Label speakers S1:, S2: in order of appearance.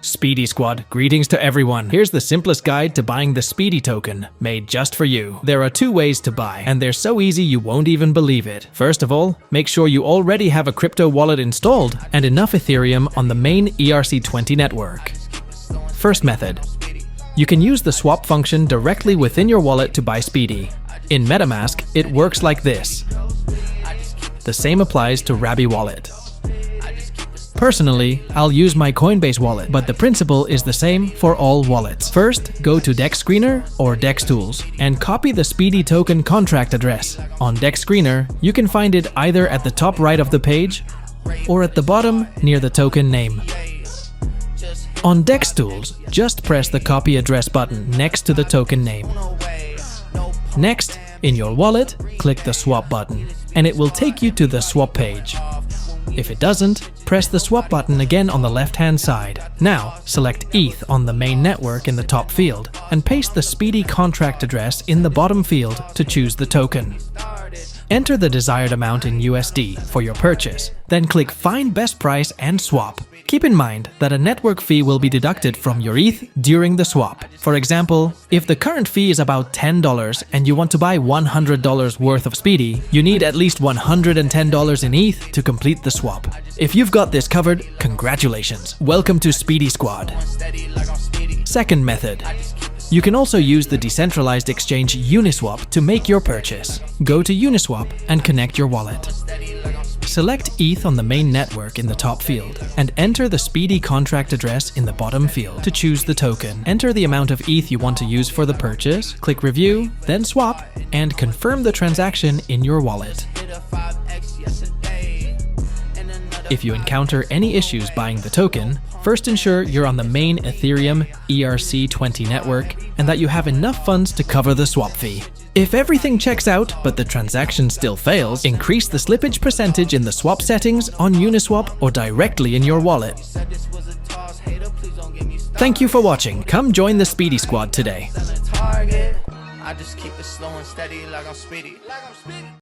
S1: Speedy Squad, greetings to everyone. Here's the simplest guide to buying the Speedy token, made just for you. There are two ways to buy, and they're so easy you won't even believe it. First of all, make sure you already have a crypto wallet installed and enough Ethereum on the main ERC20 network. First method. You can use the swap function directly within your wallet to buy Speedy. In MetaMask, it works like this. The same applies to Rabby Wallet. Personally, I'll use my Coinbase wallet, but the principle is the same for all wallets. First, go to DEX Screener or DEX Tools and copy the Speedy token contract address. On DEX Screener, you can find it either at the top right of the page or at the bottom near the token name. On DEX Tools, just press the copy address button next to the token name. Next, in your wallet, click the swap button, and it will take you to the swap page. If it doesn't, press the swap button again on the left-hand side. Now, select ETH on the main network in the top field and paste the Speedy contract address in the bottom field to choose the token. Enter the desired amount in USD for your purchase, then click Find Best Price and Swap. Keep in mind that a network fee will be deducted from your ETH during the swap. For example, if the current fee is about $10 and you want to buy $100 worth of Speedy, you need at least $110 in ETH to complete the swap. If you've got this covered, congratulations! Welcome to Speedy Squad. Second method. You can also use the decentralized exchange Uniswap to make your purchase. Go to Uniswap and connect your wallet. Select ETH on the main network in the top field and enter the Speedy contract address in the bottom field to choose the token. Enter the amount of ETH you want to use for the purchase, click Review, then Swap, and confirm the transaction in your wallet. If you encounter any issues buying the token, first ensure you're on the main Ethereum ERC20 network and that you have enough funds to cover the swap fee. If everything checks out but the transaction still fails, increase the slippage percentage in the swap settings on Uniswap or directly in your wallet. Thank you for watching. Come join the Speedy Squad today.